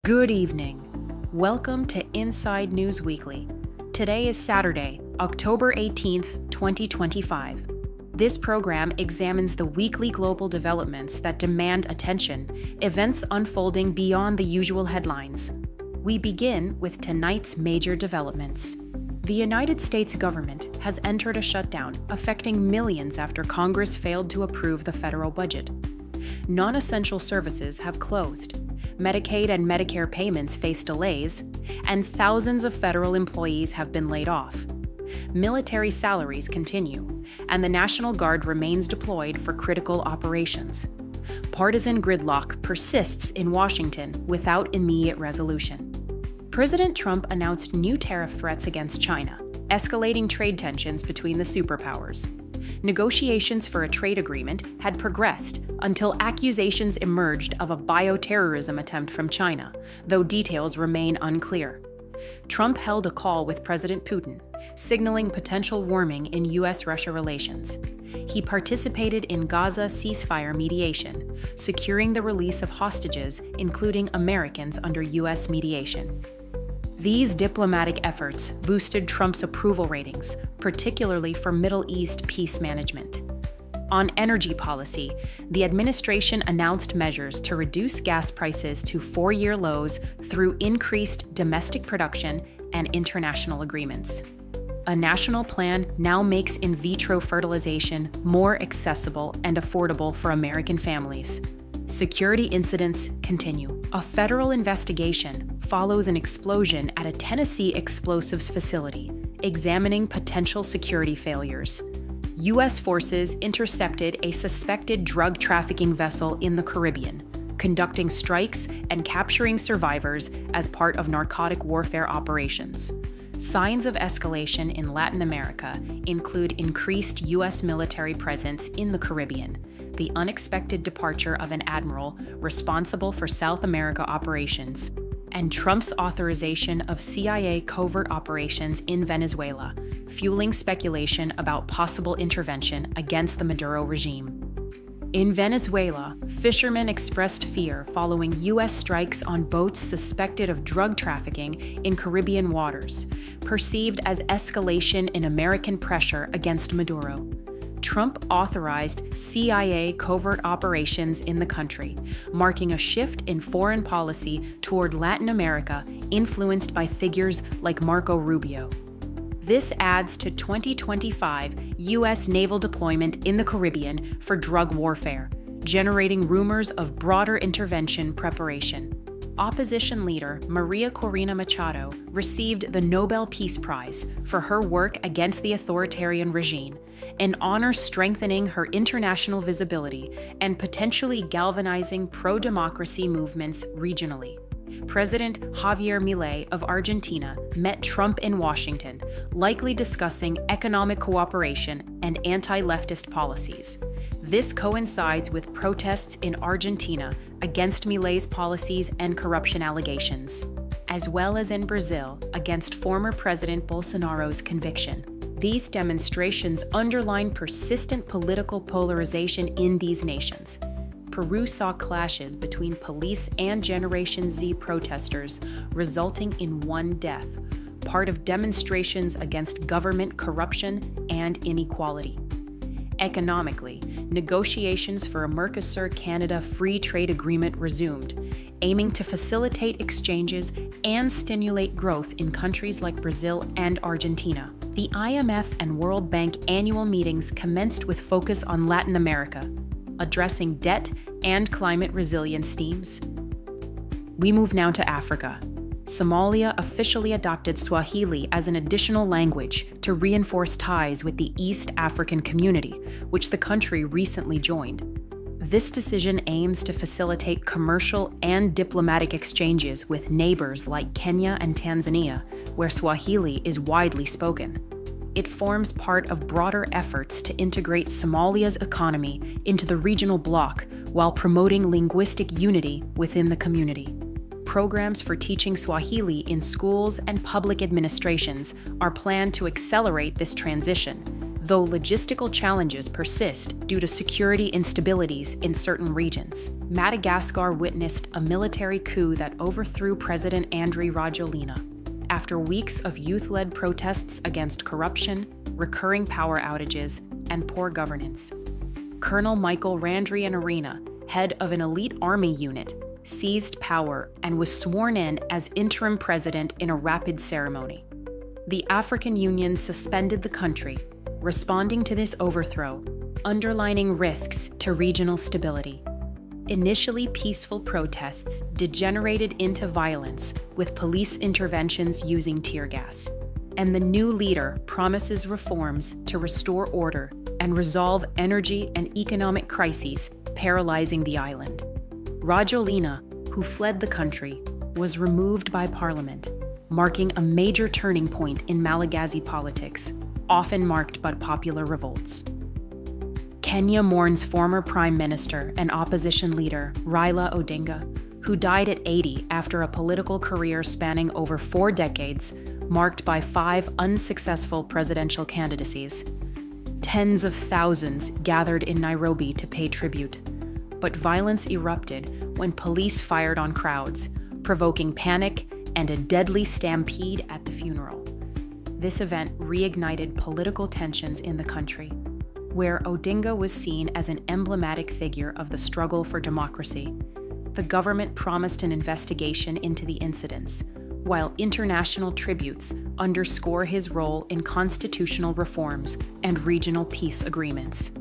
Good evening. Welcome to Inside News Weekly. Today is Saturday, October 18th, 2025. This program examines the weekly global developments that demand attention, events unfolding beyond the usual headlines. We begin with tonight's major developments. The United States government has entered a shutdown, affecting millions after Congress failed to approve the federal budget. Non-essential services have closed. Medicaid and Medicare payments face delays, and thousands of federal employees have been laid off. Military salaries continue, and the National Guard remains deployed for critical operations. Partisan gridlock persists in Washington without immediate resolution. President Trump announced new tariff threats against China, escalating trade tensions between the superpowers. Negotiations for a trade agreement had progressed until accusations emerged of a bioterrorism attempt from China, though details remain unclear. Trump held a call with President Putin, signaling potential warming in U.S.-Russia relations. He participated in Gaza ceasefire mediation, securing the release of hostages, including Americans under U.S. mediation. These diplomatic efforts boosted Trump's approval ratings, particularly for Middle East peace management. On energy policy, the administration announced measures to reduce gas prices to four-year lows through increased domestic production and international agreements. A national plan now makes in vitro fertilization more accessible and affordable for American families. Security incidents continue. A federal investigation follows an explosion at a Tennessee explosives facility, examining potential security failures. U.S. forces intercepted a suspected drug trafficking vessel in the Caribbean, conducting strikes and capturing survivors as part of narcotic warfare operations. Signs of escalation in Latin America include increased U.S. military presence in the Caribbean, the unexpected departure of an admiral responsible for South America operations, and Trump's authorization of CIA covert operations in Venezuela, fueling speculation about possible intervention against the Maduro regime. In Venezuela, fishermen expressed fear following U.S. strikes on boats suspected of drug trafficking in Caribbean waters, perceived as escalation in American pressure against Maduro. Trump authorized CIA covert operations in the country, marking a shift in foreign policy toward Latin America influenced by figures like Marco Rubio. This adds to 2025 U.S. naval deployment in the Caribbean for drug warfare, generating rumors of broader intervention preparation. Opposition leader Maria Corina Machado received the Nobel Peace Prize for her work against the authoritarian regime, an honor strengthening her international visibility and potentially galvanizing pro-democracy movements regionally. President Javier Milei of Argentina met Trump in Washington, likely discussing economic cooperation and anti-leftist policies. This coincides with protests in Argentina against Milei's policies and corruption allegations, as well as in Brazil against former President Bolsonaro's conviction. These demonstrations underline persistent political polarization in these nations. Peru saw clashes between police and Generation Z protesters, resulting in one death, part of demonstrations against government corruption and inequality. Economically, negotiations for a Mercosur-Canada free trade agreement resumed, aiming to facilitate exchanges and stimulate growth in countries like Brazil and Argentina. The IMF and World Bank annual meetings commenced with focus on Latin America, addressing debt and climate resilience themes. We move now to Africa. Somalia officially adopted Swahili as an additional language to reinforce ties with the East African community, which the country recently joined. This decision aims to facilitate commercial and diplomatic exchanges with neighbors like Kenya and Tanzania, where Swahili is widely spoken. It forms part of broader efforts to integrate Somalia's economy into the regional bloc while promoting linguistic unity within the community. Programs for teaching Swahili in schools and public administrations are planned to accelerate this transition. though logistical challenges persist due to security instabilities in certain regions. Madagascar witnessed a military coup that overthrew President Raila Odinga after weeks of youth-led protests against corruption, recurring power outages, and poor governance. Colonel Randrianirina, head of an elite army unit, seized power and was sworn in as interim president in a rapid ceremony. The African Union suspended the country, responding to this overthrow, underlining risks to regional stability. Initially peaceful protests degenerated into violence with police interventions using tear gas, and the new leader promises reforms to restore order and resolve energy and economic crises paralyzing the island. Odinga, who fled the country, was removed by parliament, marking a major turning point in Malagasy politics, often marked by popular revolts. Kenya mourns former Prime Minister and opposition leader Raila Odinga, who died at 80 after a political career spanning over 4 decades, marked by 5 unsuccessful presidential candidacies. Tens of thousands gathered in Nairobi to pay tribute, but violence erupted when police fired on crowds, provoking panic and a deadly stampede at the funeral. This event reignited political tensions in the country, where Odinga was seen as an emblematic figure of the struggle for democracy. The government promised an investigation into the incidents, while international tributes underscore his role in constitutional reforms and regional peace agreements.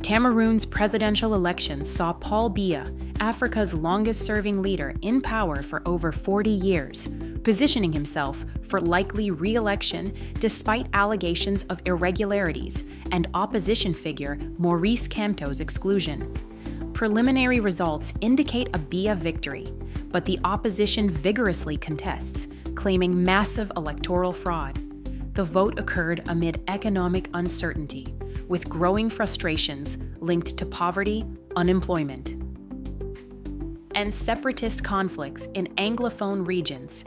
Cameroon's presidential elections saw Paul Biya, Africa's longest-serving leader, in power for over 40 years, positioning himself for likely re-election despite allegations of irregularities and opposition figure Maurice Kamto's exclusion. Preliminary results indicate a Biya victory, but the opposition vigorously contests, claiming massive electoral fraud. The vote occurred amid economic uncertainty, with growing frustrations linked to poverty, unemployment, and separatist conflicts in Anglophone regions.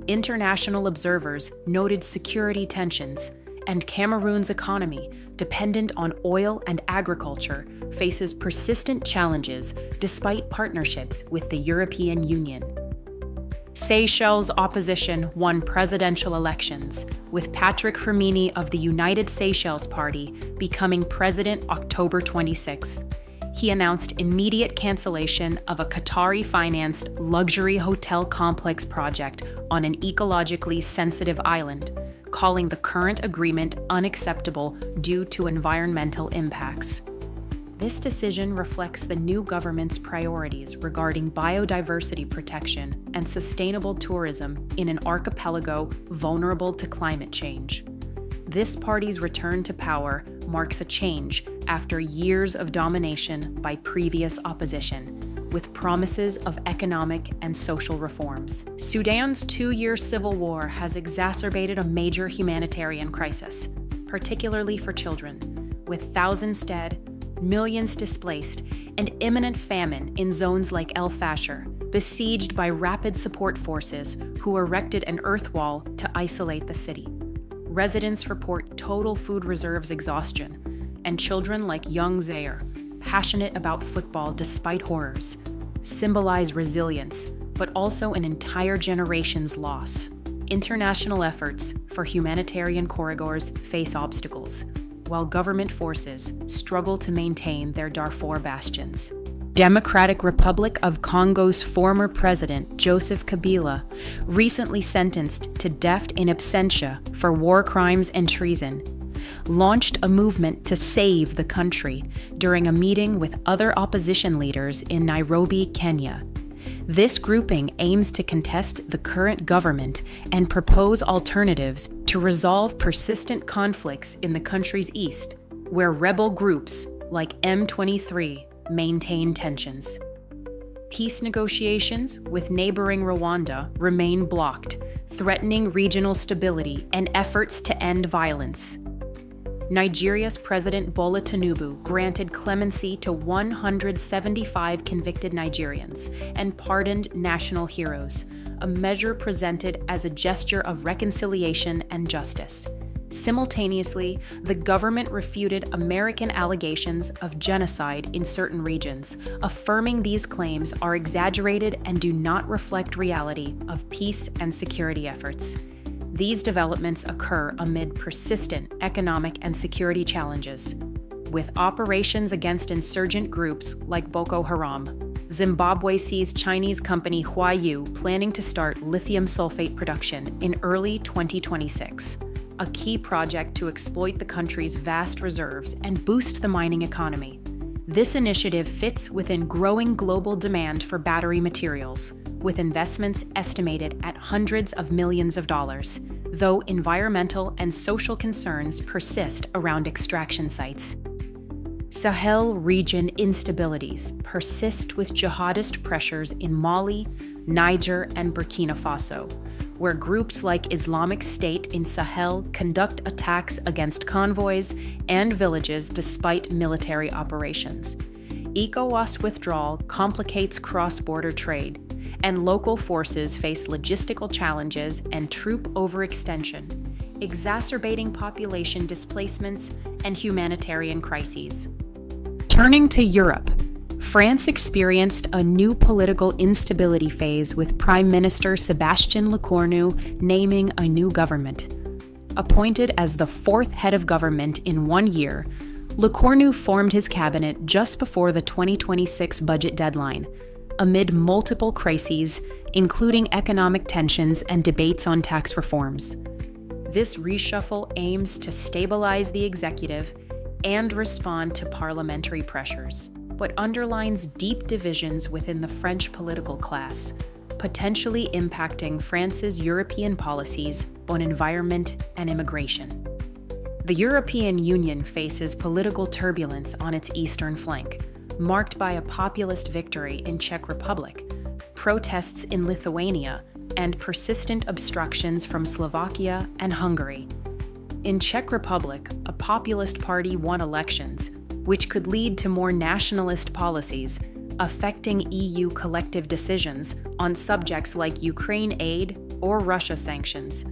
International observers noted security tensions, and Cameroon's economy, dependent on oil and agriculture, faces persistent challenges despite partnerships with the European Union. Seychelles' opposition won presidential elections, with Patrick Hermini of the United Seychelles Party becoming president October 26th. He announced immediate cancellation of a Qatari-financed luxury hotel complex project on an ecologically sensitive island, calling the current agreement unacceptable due to environmental impacts. This decision reflects the new government's priorities regarding biodiversity protection and sustainable tourism in an archipelago vulnerable to climate change. This party's return to power marks a change after years of domination by previous opposition, with promises of economic and social reforms. Sudan's 2-year civil war has exacerbated a major humanitarian crisis, particularly for children, with thousands dead, millions displaced, and imminent famine in zones like El Fasher, besieged by rapid support forces who erected an earth wall to isolate the city. Residents report total food reserves exhaustion, and children like young Zaire, passionate about football despite horrors, symbolize resilience, but also an entire generation's loss. International efforts for humanitarian corridors face obstacles, while government forces struggle to maintain their Darfur bastions. Democratic Republic of Congo's former president, Joseph Kabila, recently sentenced to death in absentia for war crimes and treason, launched a movement to save the country during a meeting with other opposition leaders in Nairobi, Kenya. This grouping aims to contest the current government and propose alternatives to resolve persistent conflicts in the country's east, where rebel groups like M23 maintain tensions. Peace negotiations with neighboring Rwanda remain blocked, threatening regional stability and efforts to end violence. Nigeria's President Bola Tinubu granted clemency to 175 convicted Nigerians and pardoned national heroes, a measure presented as a gesture of reconciliation and justice. Simultaneously, the government refuted American allegations of genocide in certain regions, affirming these claims are exaggerated and do not reflect reality of peace and security efforts. These developments occur amid persistent economic and security challenges. With operations against insurgent groups like Boko Haram, Zimbabwe sees Chinese company Huayu planning to start lithium sulfate production in early 2026. A key project to exploit the country's vast reserves and boost the mining economy. This initiative fits within growing global demand for battery materials, with investments estimated at hundreds of millions of dollars, though environmental and social concerns persist around extraction sites. Sahel region instabilities persist with jihadist pressures in Mali, Niger, and Burkina Faso, where groups like Islamic State in Sahel conduct attacks against convoys and villages despite military operations. ECOWAS withdrawal complicates cross-border trade, and local forces face logistical challenges and troop overextension, exacerbating population displacements and humanitarian crises. Turning to Europe, France experienced a new political instability phase with Prime Minister Sébastien Lecornu naming a new government. Appointed as the fourth head of government in 1 year, Lecornu formed his cabinet just before the 2026 budget deadline, amid multiple crises, including economic tensions and debates on tax reforms. This reshuffle aims to stabilize the executive and respond to parliamentary pressures, but underlines deep divisions within the French political class, potentially impacting France's European policies on environment and immigration. The European Union faces political turbulence on its eastern flank, marked by a populist victory in Czech Republic, protests in Lithuania, and persistent obstructions from Slovakia and Hungary. In Czech Republic, a populist party won elections, which could lead to more nationalist policies, affecting EU collective decisions on subjects like Ukraine aid or Russia sanctions.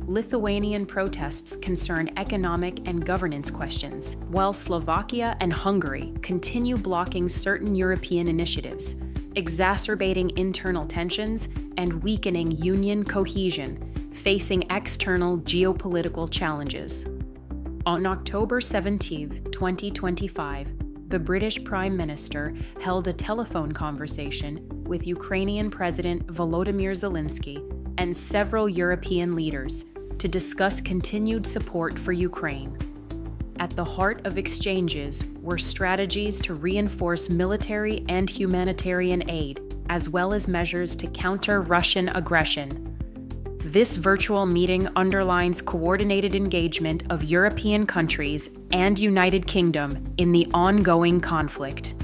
Lithuanian protests concern economic and governance questions, while Slovakia and Hungary continue blocking certain European initiatives, exacerbating internal tensions and weakening union cohesion, facing external geopolitical challenges. On October 17, 2025, the British Prime Minister held a telephone conversation with Ukrainian President Volodymyr Zelensky and several European leaders to discuss continued support for Ukraine. At the heart of exchanges were strategies to reinforce military and humanitarian aid, as well as measures to counter Russian aggression. This virtual meeting underlines coordinated engagement of European countries and United Kingdom in the ongoing conflict.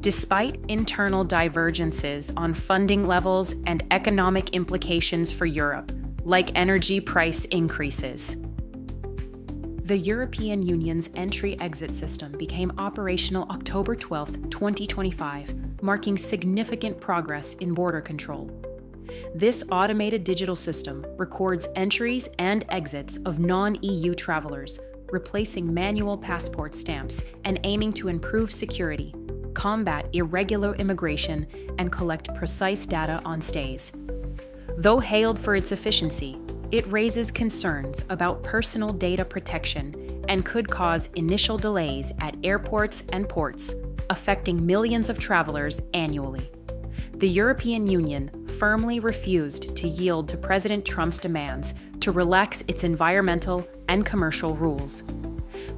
Despite internal divergences on funding levels and economic implications for Europe, like energy price increases, the European Union's entry-exit system became operational October 12, 2025, marking significant progress in border control. This automated digital system records entries and exits of non-EU travelers, replacing manual passport stamps and aiming to improve security, combat irregular immigration, and collect precise data on stays. Though hailed for its efficiency, it raises concerns about personal data protection and could cause initial delays at airports and ports, affecting millions of travelers annually. The European Union firmly refused to yield to President Trump's demands to relax its environmental and commercial rules.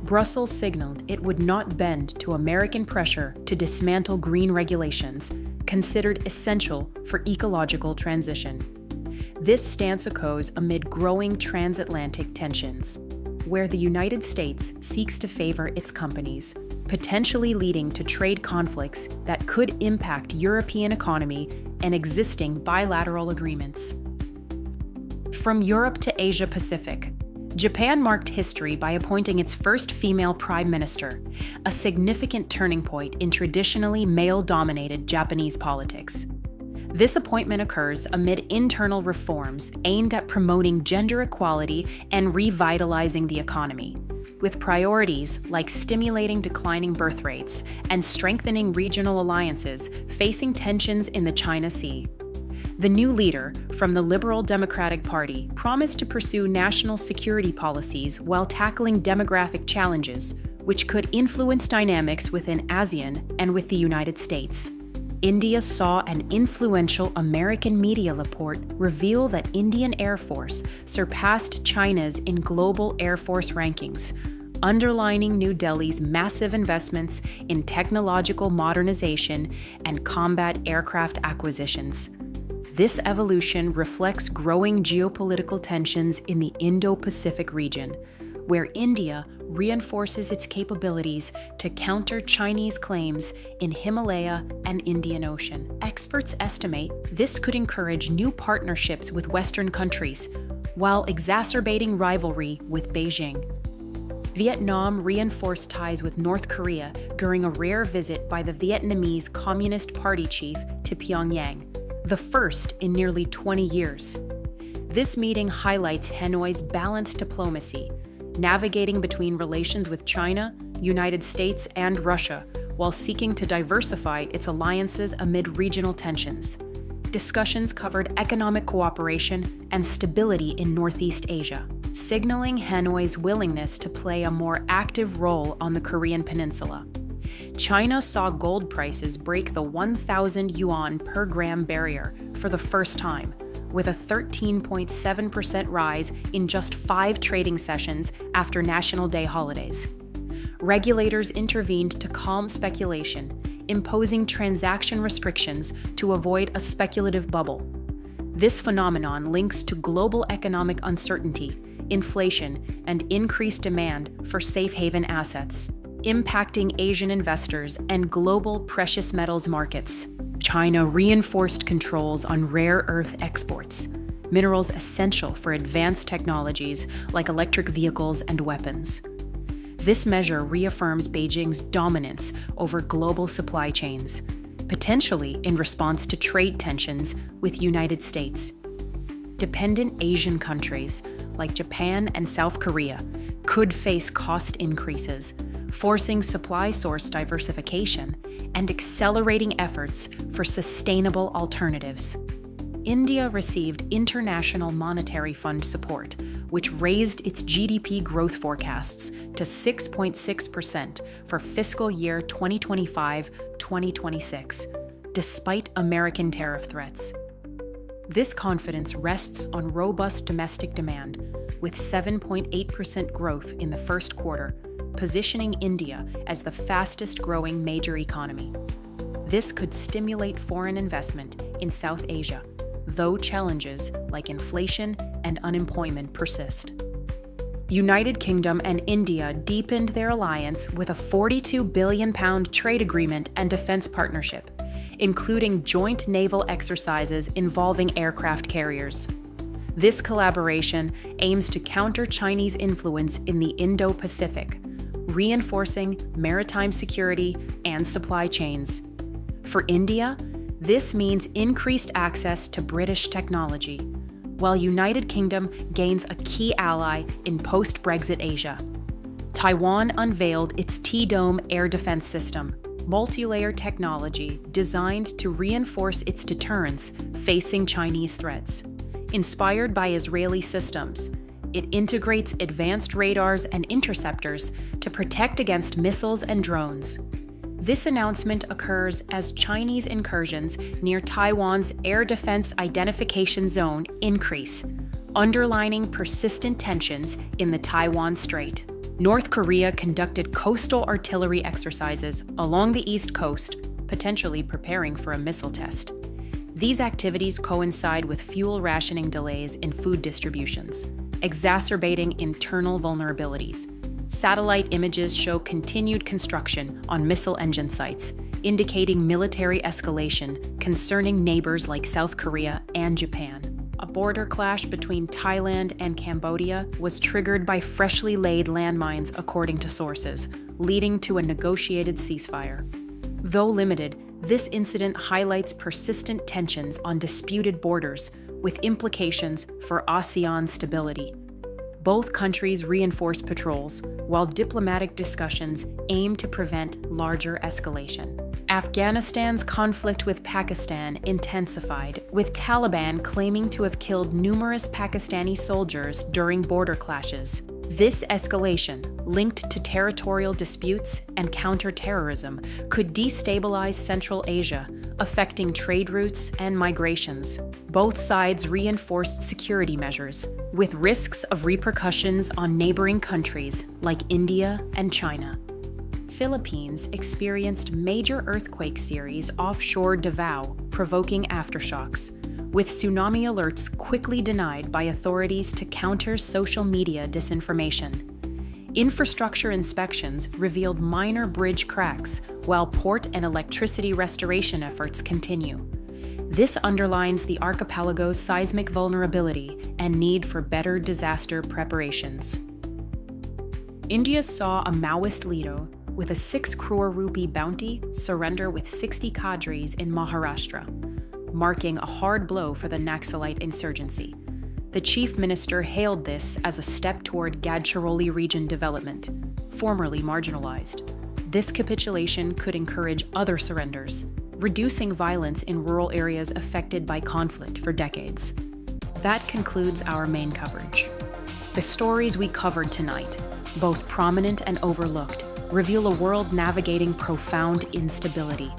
Brussels signaled it would not bend to American pressure to dismantle green regulations, considered essential for ecological transition. This stance occurs amid growing transatlantic tensions, where the United States seeks to favor its companies, potentially leading to trade conflicts that could impact European economy and existing bilateral agreements. From Europe to Asia Pacific, Japan marked history by appointing its first female prime minister, a significant turning point in traditionally male-dominated Japanese politics. This appointment occurs amid internal reforms aimed at promoting gender equality and revitalizing the economy, with priorities like stimulating declining birth rates and strengthening regional alliances facing tensions in the China Sea. The new leader, from the Liberal Democratic Party, promised to pursue national security policies while tackling demographic challenges, which could influence dynamics within ASEAN and with the United States. India saw an influential American media report reveal that Indian Air Force surpassed China's in global Air Force rankings, underlining New Delhi's massive investments in technological modernization and combat aircraft acquisitions. This evolution reflects growing geopolitical tensions in the Indo-Pacific region, where India reinforces its capabilities to counter Chinese claims in Himalaya and Indian Ocean. Experts estimate this could encourage new partnerships with Western countries, while exacerbating rivalry with Beijing. Vietnam reinforced ties with North Korea during a rare visit by the Vietnamese Communist Party chief to Pyongyang, the first in nearly 20 years. This meeting highlights Hanoi's balanced diplomacy, navigating between relations with China, United States, and Russia, while seeking to diversify its alliances amid regional tensions. Discussions covered economic cooperation and stability in Northeast Asia, signaling Hanoi's willingness to play a more active role on the Korean peninsula. China saw gold prices break the 1,000 yuan per gram barrier for the first time, with a 13.7% rise in just 5 trading sessions after National Day holidays. Regulators intervened to calm speculation, imposing transaction restrictions to avoid a speculative bubble. This phenomenon links to global economic uncertainty, inflation, and increased demand for safe haven assets, impacting Asian investors and global precious metals markets. China reinforced controls on rare earth exports, minerals essential for advanced technologies like electric vehicles and weapons. This measure reaffirms Beijing's dominance over global supply chains, potentially in response to trade tensions with the United States. Dependent Asian countries like Japan and South Korea could face cost increases, forcing supply source diversification and accelerating efforts for sustainable alternatives. India received International Monetary Fund support, which raised its GDP growth forecasts to 6.6% for fiscal year 2025-2026, despite American tariff threats. This confidence rests on robust domestic demand, with 7.8% growth in the first quarter, positioning India as the fastest-growing major economy. This could stimulate foreign investment in South Asia, though challenges like inflation and unemployment persist. United Kingdom and India deepened their alliance with a £42 billion trade agreement and defense partnership, including joint naval exercises involving aircraft carriers. This collaboration aims to counter Chinese influence in the Indo-Pacific, reinforcing maritime security and supply chains. For India, this means increased access to British technology, while United Kingdom gains a key ally in post-Brexit Asia. Taiwan unveiled its T-Dome air defense system, multi-layer technology designed to reinforce its deterrence facing Chinese threats. Inspired by Israeli systems, it integrates advanced radars and interceptors to protect against missiles and drones. This announcement occurs as Chinese incursions near Taiwan's Air Defense Identification Zone increase, underlining persistent tensions in the Taiwan Strait. North Korea conducted coastal artillery exercises along the East Coast, potentially preparing for a missile test. These activities coincide with fuel rationing delays in food distributions, exacerbating internal vulnerabilities. Satellite images show continued construction on missile engine sites, indicating military escalation concerning neighbors like South Korea and Japan. A border clash between Thailand and Cambodia was triggered by freshly laid landmines, according to sources, leading to a negotiated ceasefire. Though limited, This incident highlights persistent tensions on disputed borders, with implications for ASEAN stability. Both countries reinforce patrols, while diplomatic discussions aim to prevent larger escalation. Afghanistan's conflict with Pakistan intensified, with Taliban claiming to have killed numerous Pakistani soldiers during border clashes. This escalation, linked to territorial disputes and counter-terrorism, could destabilize Central Asia, affecting trade routes and migrations. Both sides reinforced security measures, with risks of repercussions on neighboring countries like India and China. Philippines experienced major earthquake series offshore Davao, provoking aftershocks, with tsunami alerts quickly denied by authorities to counter social media disinformation. Infrastructure inspections revealed minor bridge cracks, while port and electricity restoration efforts continue. This underlines the archipelago's seismic vulnerability and need for better disaster preparations. India saw a Maoist leader with a 6 crore rupee bounty surrender with 60 cadres in Maharashtra, marking a hard blow for the Naxalite insurgency. The chief minister hailed this as a step toward Gadchiroli region development, formerly marginalized. This capitulation could encourage other surrenders, reducing violence in rural areas affected by conflict for decades. That concludes our main coverage. The stories we covered tonight, both prominent and overlooked, reveal a world navigating profound instability.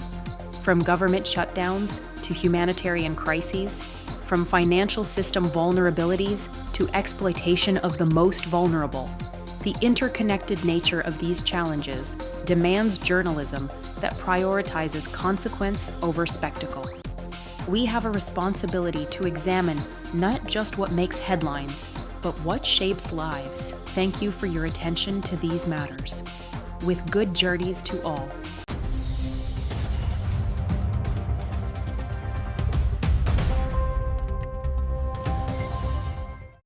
From government shutdowns to humanitarian crises, from financial system vulnerabilities to exploitation of the most vulnerable, the interconnected nature of these challenges demands journalism that prioritizes consequence over spectacle. We have a responsibility to examine not just what makes headlines, but what shapes lives. Thank you for your attention to these matters. With good journeys to all.